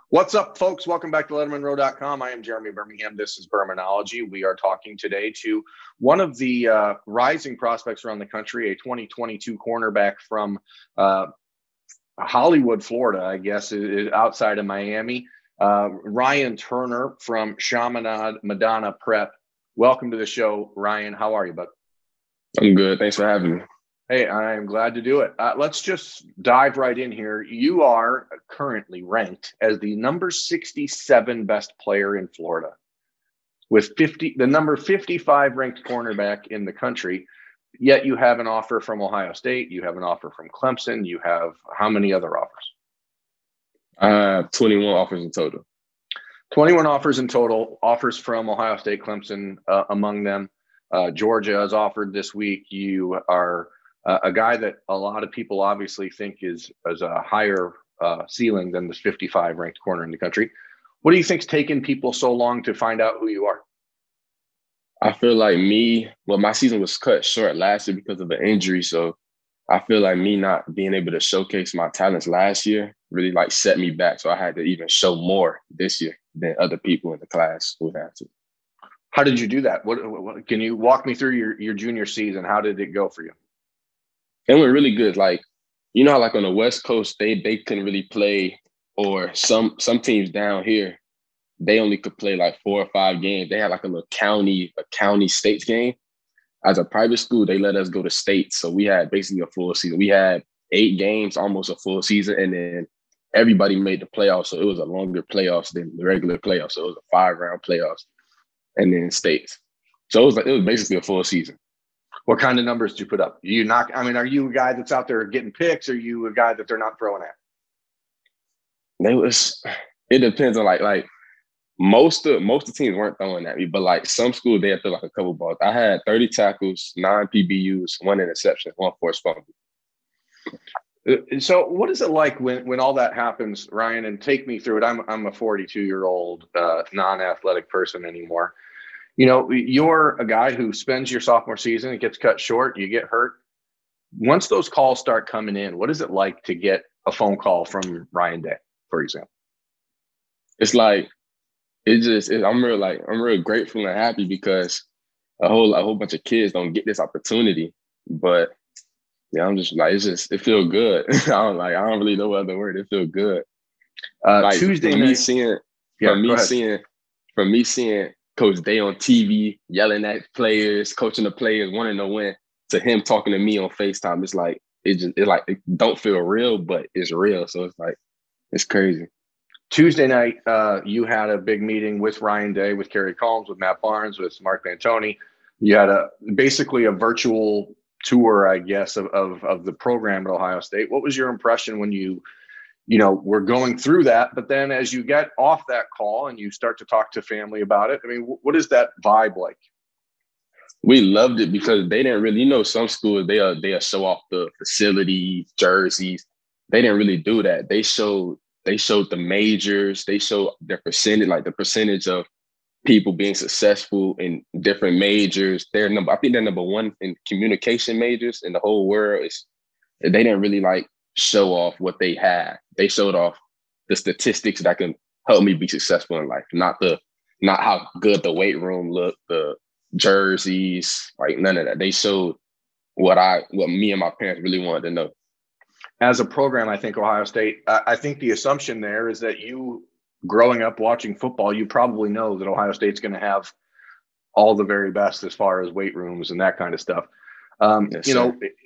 What's up, folks? Welcome back to LettermenRow.com. I am Jeremy Birmingham. This is Bermanology. We are talking today to one of the rising prospects around the country, a 2022 cornerback from Hollywood, Florida, I guess, is outside of Miami. Ryan Turner from Chaminade Madonna Prep. Welcome to the show, Ryan. How are you, bud? I'm good. Thanks for having me. Hey, I am glad to do it. Let's just dive right in here. You are currently ranked as the number 67 best player in Florida, with the number 55 ranked cornerback in the country. Yet you have an offer from Ohio State. You have an offer from Clemson. You have how many other offers? 21 offers in total. 21 offers in total. Offers from Ohio State, Clemson among them. Georgia has offered this week. You are a guy that a lot of people obviously think is a higher ceiling than this 55 ranked corner in the country. What do you think's taken people so long to find out who you are? I feel like my season was cut short last year because of the injury. So I feel like me not being able to showcase my talents last year really set me back. So I had to even show more this year than other people in the class would have to. How did you do that? What can you walk me through your junior season? How did it go for you? It went really good. How on the West Coast, they couldn't really play, or some teams down here, they only could play 4 or 5 games. They had a little county states game. As a private school, they let us go to states. So we had basically a full season. We had 8 games, almost a full season, and then everybody made the playoffs. So it was a longer playoffs than the regular playoffs. So it was a 5-round playoffs and then states. So it was basically a full season. What kind of numbers did you put up? Are you a guy that's out there getting picks, or are you a guy that they're not throwing at? It depends on most of the teams weren't throwing at me, but some schools they had to throw a couple balls. I had 30 tackles, 9 PBUs, 1 interception, 1 forced fumble. So what is it like when all that happens, Ryan? And take me through it. I'm a 42-year-old non-athletic person anymore. You're a guy who spends your sophomore season, it gets cut short, you get hurt. Once those calls start coming in, what is it like to get a phone call from Ryan Day, for example? It's I'm real grateful and happy because a whole bunch of kids don't get this opportunity. But yeah, I'm just it feels good. I don't really know what other word. It feels good. Tuesday night. From me seeing Coach Day on TV, yelling at players, coaching the players, wanting to win, to him talking to me on FaceTime, it don't feel real, but it's real. So it's crazy. Tuesday night, you had a big meeting with Ryan Day, with Kerry Combs, with Matt Barnes, with Mark Mantoni. You had basically a virtual tour, I guess, of the program at Ohio State. What was your impression when you we're going through that, but then as you get off that call and you start to talk to family about it, what is that vibe like? We loved it because they didn't really, some schools, they'll show off the facilities, jerseys. They didn't really do that. They showed the majors. They showed their percentage, the percentage of people being successful in different majors. I think they're number 1 in communication majors in the whole world. They didn't really show off what they had. They showed off the statistics that can help me be successful in life, not how good the weight room looked, the jerseys, none of that. They showed what me and my parents really wanted to know. As a program, I think Ohio State, I think the assumption there is that you, growing up watching football, you probably know that Ohio State's going to have all the very best as far as weight rooms and that kind of stuff. Yes,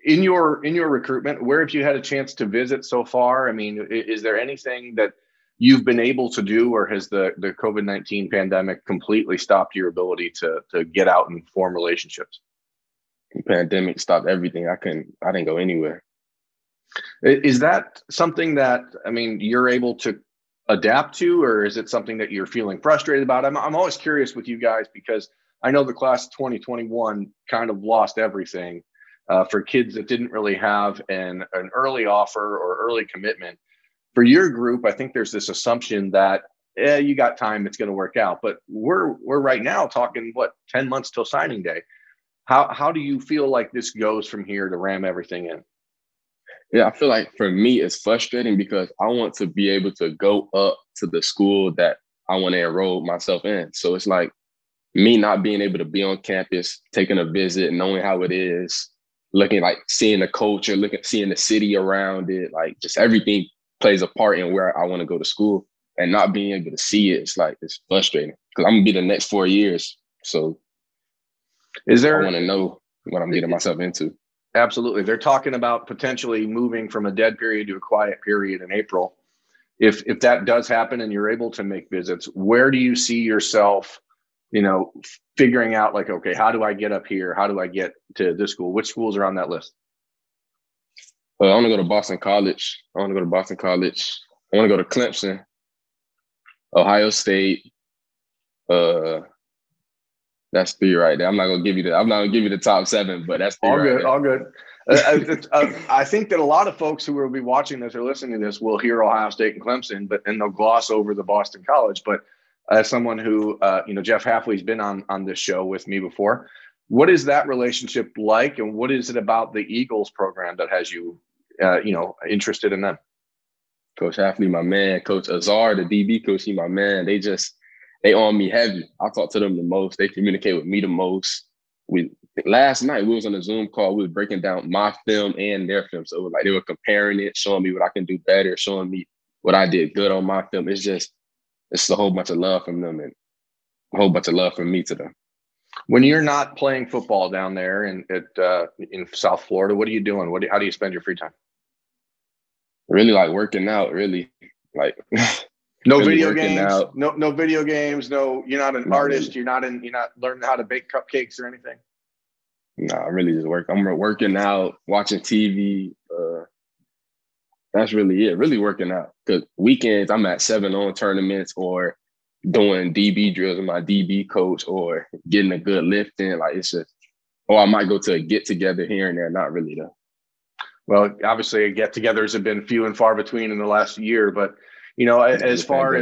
in your recruitment, where have you had a chance to visit so far? Is there anything that you've been able to do, or has the COVID-19 pandemic completely stopped your ability to get out and form relationships? The pandemic stopped everything. I didn't go anywhere. Is that something that, you're able to adapt to, or is it something that you're feeling frustrated about? I'm always curious with you guys because I know the class of 2021 kind of lost everything for kids that didn't really have an early offer or early commitment. For your group, I think there's this assumption that you got time, it's going to work out. But we're right now talking 10 months till signing day. How do you feel like this goes from here to ram everything in? Yeah, I feel like for me, it's frustrating because I want to be able to go up to the school that I want to enroll myself in. So it's like me not being able to be on campus, taking a visit, knowing how it is, looking like seeing the culture, seeing the city around it, like just everything plays a part in where I want to go to school, and not being able to see it. It's like, it's frustrating because I'm gonna be the next 4 years. So I want to know what I'm getting myself into. Absolutely. They're talking about potentially moving from a dead period to a quiet period in April. If that does happen and you're able to make visits, where do you see yourself, figuring out like, okay, how do I get up here? How do I get to this school? Which schools are on that list? I want to go to Boston College. I want to go to Clemson, Ohio State. That's 3 right there. I'm not gonna give you the top 7, but that's 3 all right good. there. All good. I think that a lot of folks who will be watching this or listening to this will hear Ohio State and Clemson, and they'll gloss over the Boston College. But as someone who, Jeff Halfley's been on this show with me before, what is that relationship like, and what is it about the Eagles program that has you, interested in them? Coach Halfley, my man. Coach Azar, the DB coach, he my man. They on me heavy. I talk to them the most. They communicate with me the most. Last night we was on a Zoom call. We were breaking down my film and their film. So it was like they were comparing it, showing me what I can do better, showing me what I did good on my film. It's a whole bunch of love from them and a whole bunch of love from me to them. When you're not playing football down there in South Florida, what are you doing? How do you spend your free time? Really like working out. Really like. No really video games. No video games. No, you're not an artist. Really. You're not learning how to bake cupcakes or anything. No, I really just work. I'm working out, watching TV. That's really it. Really working out. Because weekends I'm at 7-on tournaments or doing DB drills with my DB coach or getting a good lift in. Like it's just, or I might go to a get together here and there. Not really though. Well, obviously, get-togethers have been few and far between in the last year, but. As far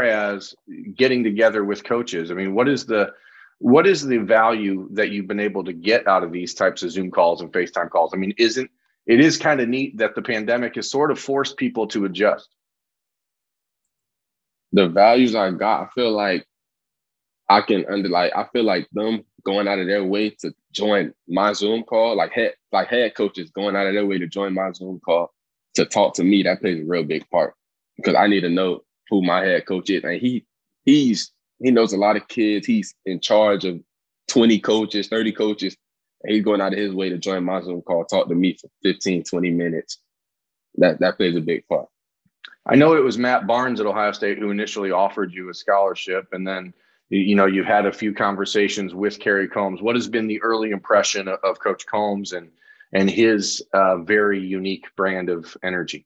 as getting together with coaches, I mean, what is the value that you've been able to get out of these types of Zoom calls and FaceTime calls? I mean, it is kind of neat that the pandemic has sort of forced people to adjust. The values I got, I feel like I feel like them going out of their way to join my Zoom call, like head coaches going out of their way to join my Zoom call to talk to me, that plays a real big part because I need to know who my head coach is. And he knows a lot of kids. He's in charge of 20 coaches, 30 coaches. And he's going out of his way to join my Zoom call, talk to me for 15, 20 minutes. That plays a big part. I know it was Matt Barnes at Ohio State who initially offered you a scholarship. And then, you've had a few conversations with Kerry Combs. What has been the early impression of Coach Combs and his very unique brand of energy?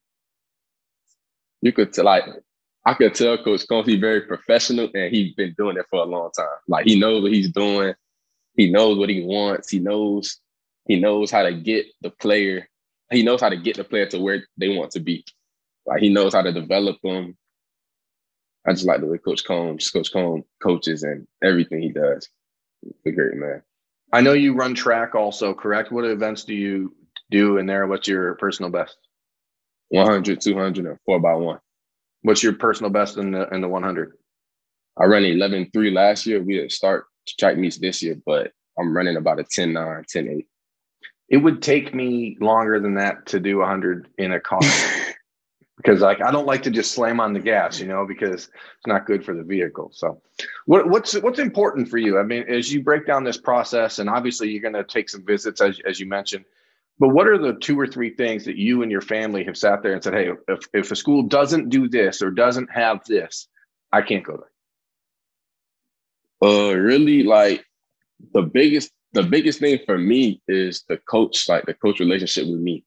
I could tell Coach Combs he's very professional and he's been doing it for a long time. Like he knows what he's doing. He knows what he wants. He knows how to get the player. He knows how to get the player to where they want to be. Like he knows how to develop them. I just like the way Coach Combs coaches and everything he does. He's a great man. I know you run track also, correct? What events do you do in there? What's your personal best? 100, 200, and 4x1. What's your personal best in the 100? I ran 11.3 last year. We didn't start track meets this year, but I'm running about a 10.9, 10.8. It would take me longer than that to do 100 in a car. Because I don't like to just slam on the gas, because it's not good for the vehicle. So what's important for you? I mean, as you break down this process, and obviously you're going to take some visits, as you mentioned, but what are the 2 or 3 things that you and your family have sat there and said, hey, if a school doesn't do this or doesn't have this, I can't go there? Really, like the biggest thing for me is the coach relationship with me.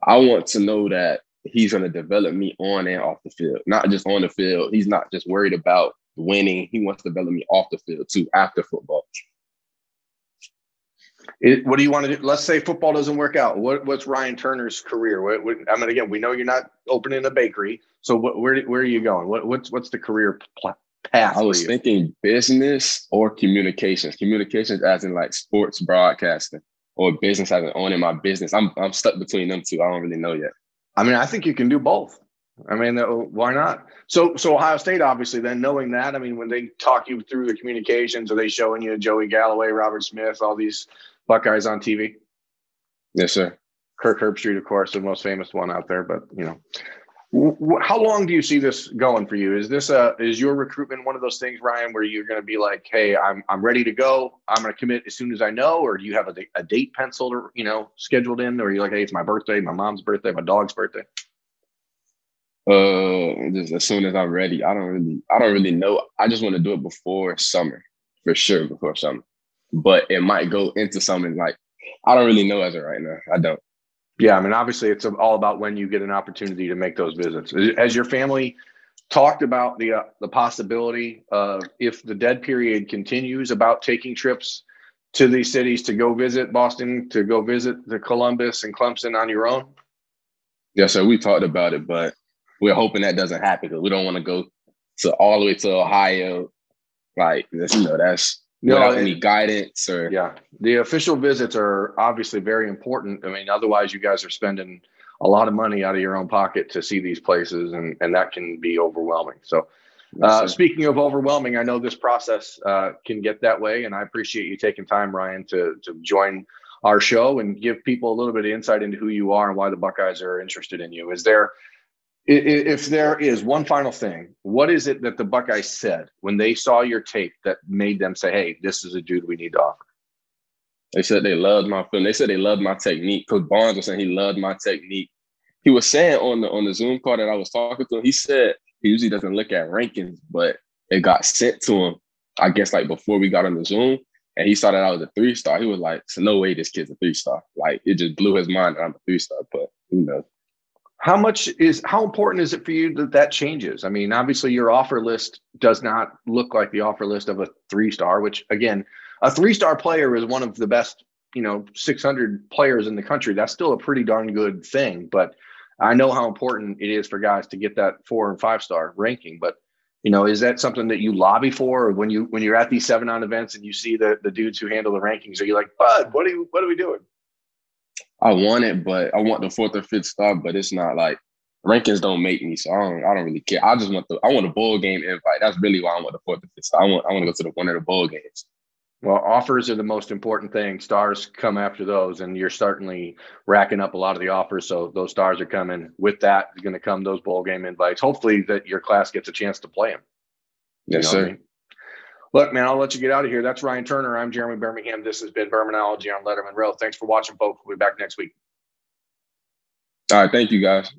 I want to know that he's going to develop me on and off the field, not just on the field. He's not just worried about winning. He wants to develop me off the field too, after football. What do you want to do? Let's say football doesn't work out. What's Ryan Turner's career? Again, we know you're not opening a bakery. So where are you going? What's the career path? I was thinking business or communications. Communications as in like sports broadcasting. or business as an owning my business. I'm stuck between them two. I don't really know yet. I mean, I think you can do both. I mean, why not? So Ohio State, obviously, then knowing that, I mean, when they talk you through the communications, are they showing you Joey Galloway, Robert Smith, all these Buckeyes on TV? Yes, sir. Kirk Herbstreit, of course, the most famous one out there. But, you know, how long do you see this going for you? Is this is your recruitment one of those things, Ryan, where you're going to be like, hey, I'm ready to go, I'm going to commit as soon as I know, or do you have a date penciled or, you know, scheduled in, or are you like, hey, it's my birthday, my mom's birthday, my dog's birthday? Just as soon as I'm ready. I don't really know. I just want to do it before summer, for sure, before summer. But it might go into something like, I don't really know as of right now. I don't. Yeah, I mean, obviously, it's all about when you get an opportunity to make those visits. Has your family talked about the possibility of, if the dead period continues, about taking trips to these cities to go visit Boston, to go visit the Columbus and Clemson on your own? Yes, sir. We talked about it, but we're hoping that doesn't happen because we don't want to go to all the way to Ohio. Like, you know, that's without any guidance or. Yeah, the official visits are obviously very important. I mean, otherwise you guys are spending a lot of money out of your own pocket to see these places, and that can be overwhelming. So speaking of overwhelming, I know this process can get that way, and I appreciate you taking time, Ryan, to join our show and give people a little bit of insight into who you are and why the Buckeyes are interested in you. If there is one final thing, what is it that the Buckeyes said when they saw your tape that made them say, hey, this is a dude we need to offer? They said they loved my film. They said they loved my technique. Coach Barnes was saying he loved my technique. He was saying on the Zoom call that I was talking to him, he said he usually doesn't look at rankings, but it got sent to him, I guess, like before we got on the Zoom, and he saw that I was a 3-star. He was like, so no way this kid's a 3-star. Like, it just blew his mind that I'm a 3-star, but who knows? How important is it for you that changes? I mean, obviously your offer list does not look like the offer list of a 3-star, which, again, a 3-star player is one of the best, 600 players in the country. That's still a pretty darn good thing. But I know how important it is for guys to get that 4 and 5-star ranking. But, is that something that you lobby for? Or when you're at these 7-on events and you see the dudes who handle the rankings, are you like, Bud, what are we doing? I want it, but I want the 4th or 5th star, but it's not like rankings don't make me, so I don't really care. I want a bowl game invite. That's really why I want the 4th or 5th star. I want to go to one of the bowl games. Well, offers are the most important thing. Stars come after those, and you're certainly racking up a lot of the offers. So those stars are coming. With that is going to come those bowl game invites. Hopefully that your class gets a chance to play them. Yes, sir. What I mean? Look, man, I'll let you get out of here. That's Ryan Turner. I'm Jeremy Birmingham. This has been Birminology on Lettermen Row. Thanks for watching, folks. We'll be back next week. All right. Thank you, guys.